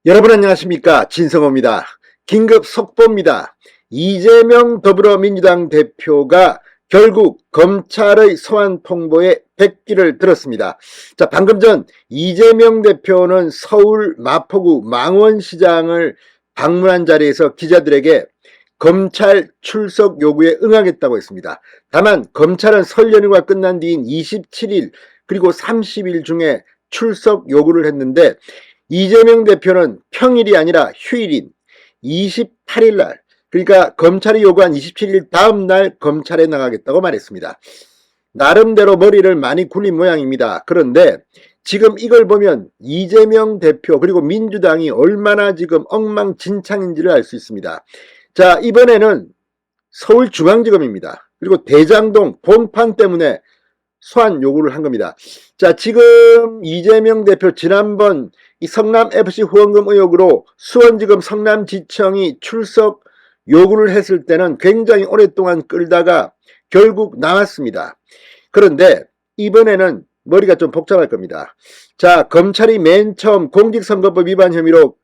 여러분 안녕하십니까, 진성호입니다. 긴급 속보입니다. 이재명 더불어민주당 대표가 결국 검찰의 소환 통보에 백기를 들었습니다. 자, 방금 전 이재명 대표는 서울 마포구 망원시장을 방문한 자리에서 기자들에게 검찰 출석 요구에 응하겠다고 했습니다. 다만 검찰은 설 연휴가 끝난 뒤인 27일 그리고 30일 중에 출석 요구를 했는데, 이재명 대표는 평일이 아니라 휴일인 28일 날, 그러니까 검찰이 요구한 27일 다음 날 검찰에 나가겠다고 말했습니다. 나름대로 머리를 많이 굴린 모양입니다. 그런데 지금 이걸 보면 이재명 대표 그리고 민주당이 얼마나 지금 엉망진창인지를 알 수 있습니다. 자, 이번에는 서울중앙지검입니다. 그리고 대장동 본판 때문에 소환 요구를 한 겁니다. 자, 지금 이재명 대표 지난번 이 성남FC 후원금 의혹으로 수원지검 성남지청이 출석 요구를 했을 때는 굉장히 오랫동안 끌다가 결국 나왔습니다. 그런데 이번에는 머리가 좀 복잡할 겁니다. 자, 검찰이 맨 처음 공직선거법 위반 혐의로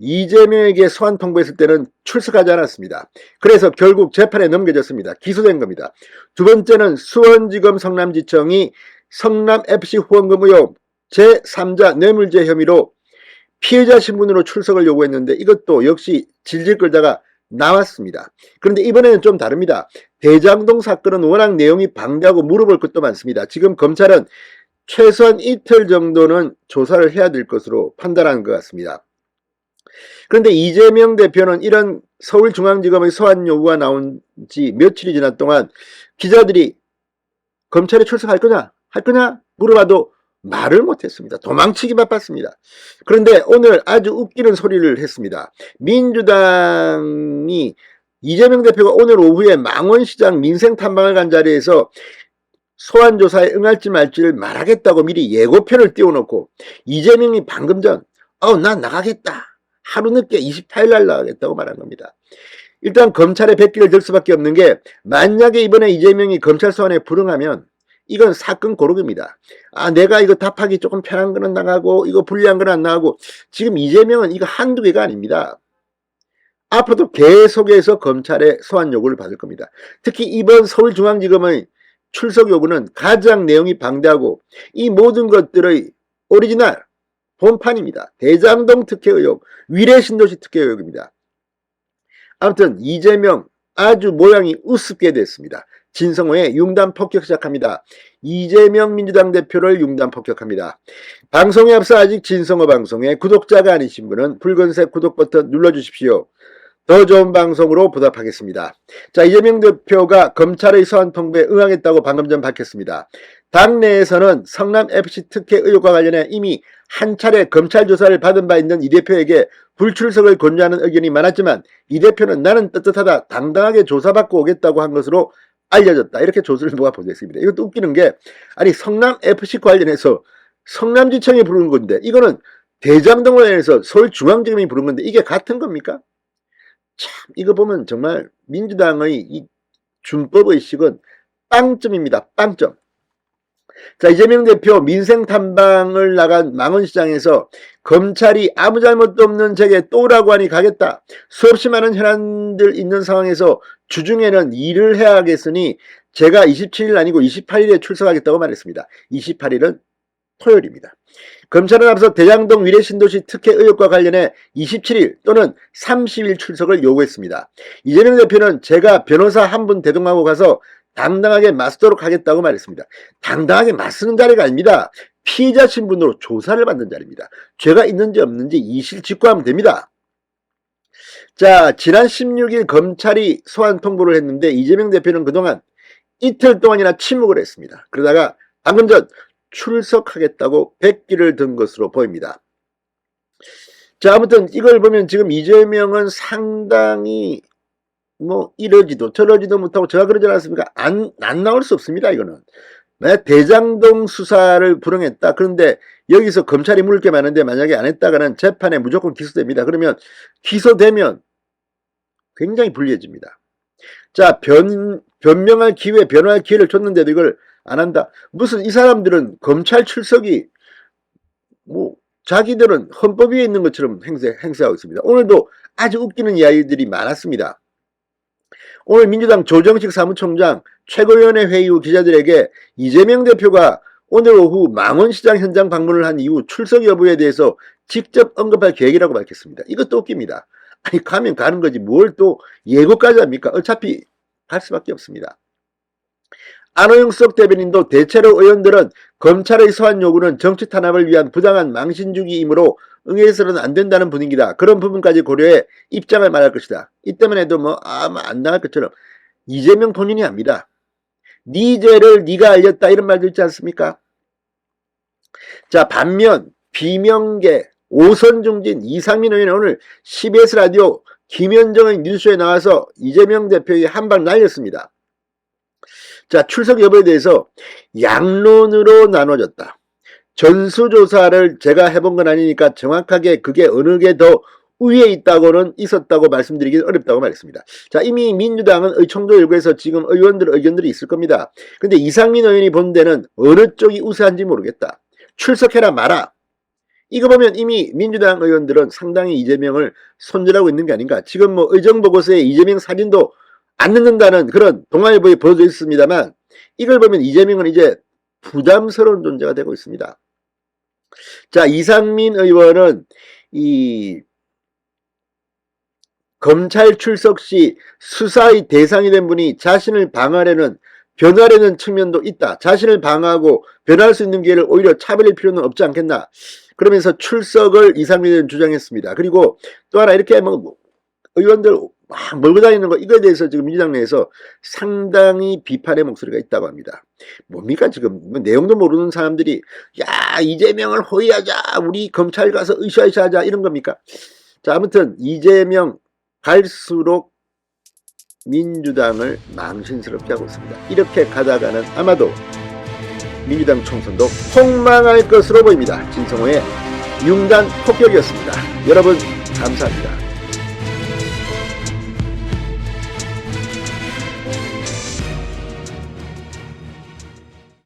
이재명에게 소환 통보했을 때는 출석하지 않았습니다. 그래서 결국 재판에 넘겨졌습니다. 기소된 겁니다. 두 번째는 수원지검 성남지청이 성남FC 후원금 의혹 제3자 뇌물죄 혐의로 피해자 신분으로 출석을 요구했는데 이것도 역시 질질 끌다가 나왔습니다. 그런데 이번에는 좀 다릅니다. 대장동 사건은 워낙 내용이 방대하고 물어볼 것도 많습니다. 지금 검찰은 최소한 이틀 정도는 조사를 해야 될 것으로 판단하는 것 같습니다. 그런데 이재명 대표는 이런 서울중앙지검의 소환 요구가 나온 지 며칠이 지난 동안 기자들이 검찰에 출석할 거냐? 할 거냐? 물어봐도 말을 못했습니다. 도망치기 바빴습니다. 그런데 오늘 아주 웃기는 소리를 했습니다. 민주당이 이재명 대표가 오늘 오후에 망원시장 민생탐방을 간 자리에서 소환조사에 응할지 말지를 말하겠다고 미리 예고편을 띄워놓고 이재명이 방금 전 난 나가겠다. 하루 늦게 28일 날 나가겠다고 말한 겁니다. 일단 검찰에 백기를 들 수밖에 없는 게, 만약에 이번에 이재명이 검찰 소환에 불응하면 이건 사건 고르기입니다. 내가 이거 답하기 조금 편한 거는 나가고 이거 불리한 거는 안 나가고. 지금 이재명은 이거 한두 개가 아닙니다. 앞으로도 계속해서 검찰의 소환 요구를 받을 겁니다. 특히 이번 서울중앙지검의 출석 요구는 가장 내용이 방대하고 이 모든 것들의 오리지널 본판입니다. 대장동 특혜 의혹, 위례신도시 특혜 의혹입니다. 아무튼 이재명 아주 모양이 우습게 됐습니다. 진성호의 융단 폭격 시작합니다. 이재명 민주당 대표를 융단 폭격합니다. 방송에 앞서 아직 진성호 방송에 구독자가 아니신 분은 붉은색 구독 버튼 눌러주십시오. 더 좋은 방송으로 보답하겠습니다. 자, 이재명 대표가 검찰의 소환 통보에 응하겠다고 방금 전 밝혔습니다. 당내에서는 성남FC 특혜 의혹과 관련해 이미 한 차례 검찰 조사를 받은 바 있는 이 대표에게 불출석을 권유하는 의견이 많았지만, 이 대표는 나는 떳떳하다, 당당하게 조사받고 오겠다고 한 것으로 알려졌다. 이렇게 조서를 누가 보냈습니다. 이것도 웃기는 게, 성남FC 관련해서 성남지청이 부른 건데 이거는 대장동 관련해서 서울중앙지검이 부른 건데 이게 같은 겁니까? 참, 이거 보면 정말 민주당의 이 준법의식은 빵점입니다. 빵점. 자, 이재명 대표 민생탐방을 나간 망원시장에서 검찰이 아무 잘못도 없는 제게 또라고 하니 가겠다. 수없이 많은 현안들 있는 상황에서 주중에는 일을 해야 하겠으니 제가 27일 아니고 28일에 출석하겠다고 말했습니다. 28일은 토요일입니다. 검찰은 앞서 대장동 위례신도시 특혜 의혹과 관련해 27일 또는 30일 출석을 요구했습니다. 이재명 대표는 제가 변호사 한 분 대동하고 가서 당당하게 맞서도록 하겠다고 말했습니다. 당당하게 맞서는 자리가 아닙니다. 피해자 신분으로 조사를 받는 자리입니다. 죄가 있는지 없는지 이실 직고하면 됩니다. 자, 지난 16일 검찰이 소환 통보를 했는데 이재명 대표는 그동안 이틀 동안이나 침묵을 했습니다. 그러다가 방금 전 출석하겠다고 백기를 든 것으로 보입니다. 자, 아무튼 이걸 보면 지금 이재명은 상당히 이러지도 저러지도 못하고, 제가 그러지 않았습니까? 안 나올 수 없습니다. 이거는 대장동 수사를 불응했다. 그런데 여기서 검찰이 물을 게 많은데 만약에 안 했다가는 재판에 무조건 기소됩니다. 그러면 기소되면 굉장히 불리해집니다. 자, 변명할 기회, 변호할 기회를 줬는데도 이걸 안 한다. 무슨 이 사람들은 검찰 출석이 자기들은 헌법 위에 있는 것처럼 행세하고 있습니다. 오늘도 아주 웃기는 이야기들이 많았습니다. 오늘 민주당 조정식 사무총장 최고위원회 회의 후 기자들에게 이재명 대표가 오늘 오후 망원시장 현장 방문을 한 이후 출석 여부에 대해서 직접 언급할 계획이라고 밝혔습니다. 이것도 웃깁니다. 아니 가면 가는 거지 뭘 또 예고까지 합니까? 어차피 갈 수밖에 없습니다. 안호영 수석 대변인도 대체로 의원들은 검찰의 소환 요구는 정치 탄압을 위한 부당한 망신 주기이므로 응해서는 안 된다는 분위기다. 그런 부분까지 고려해 입장을 말할 것이다. 이 때문에도 뭐 아마 안 나갈 것처럼 이재명 본인이 합니다. 네 죄를 네가 알렸다 이런 말도 있지 않습니까? 자 반면 비명계 오선중진 이상민 의원은 오늘 CBS 라디오 김현정의 뉴스에 나와서 이재명 대표의 한방 날렸습니다. 자 출석 여부에 대해서 양론으로 나눠졌다. 전수조사를 제가 해본 건 아니니까 정확하게 그게 어느 게 더 우위에 있다고는 있었다고 말씀드리기는 어렵다고 말했습니다. 자 이미 민주당은 의총조 일부에서 지금 의견들이 있을 겁니다. 근데 이상민 의원이 본 데는 어느 쪽이 우세한지 모르겠다. 출석해라 마라. 이거 보면 이미 민주당 의원들은 상당히 이재명을 손절하고 있는 게 아닌가. 지금 뭐 의정보고서에 이재명 사진도 안 넣는다는 그런 동아일보에 보여져 있습니다만 이걸 보면 이재명은 이제 부담스러운 존재가 되고 있습니다. 자 이상민 의원은 이 검찰 출석 시 수사의 대상이 된 분이 자신을 방어하려는 변화하려는 측면도 있다. 자신을 방어하고 변화할 수 있는 기회를 오히려 차별할 필요는 없지 않겠나. 그러면서 출석을 이상민 의원은 주장했습니다. 그리고 또 하나 이렇게 뭐 의원들 막 몰고 다니는 거 이거에 대해서 지금 민주당 내에서 상당히 비판의 목소리가 있다고 합니다. 뭡니까 지금 뭐 내용도 모르는 사람들이 야 이재명을 호위하자 우리 검찰 가서 으쌰으쌰하자 이런 겁니까? 자 아무튼 이재명 갈수록 민주당을 망신스럽게 하고 있습니다. 이렇게 가다가는 아마도 민주당 총선도 폭망할 것으로 보입니다. 진성호의 융단 폭격이었습니다. 여러분 감사합니다.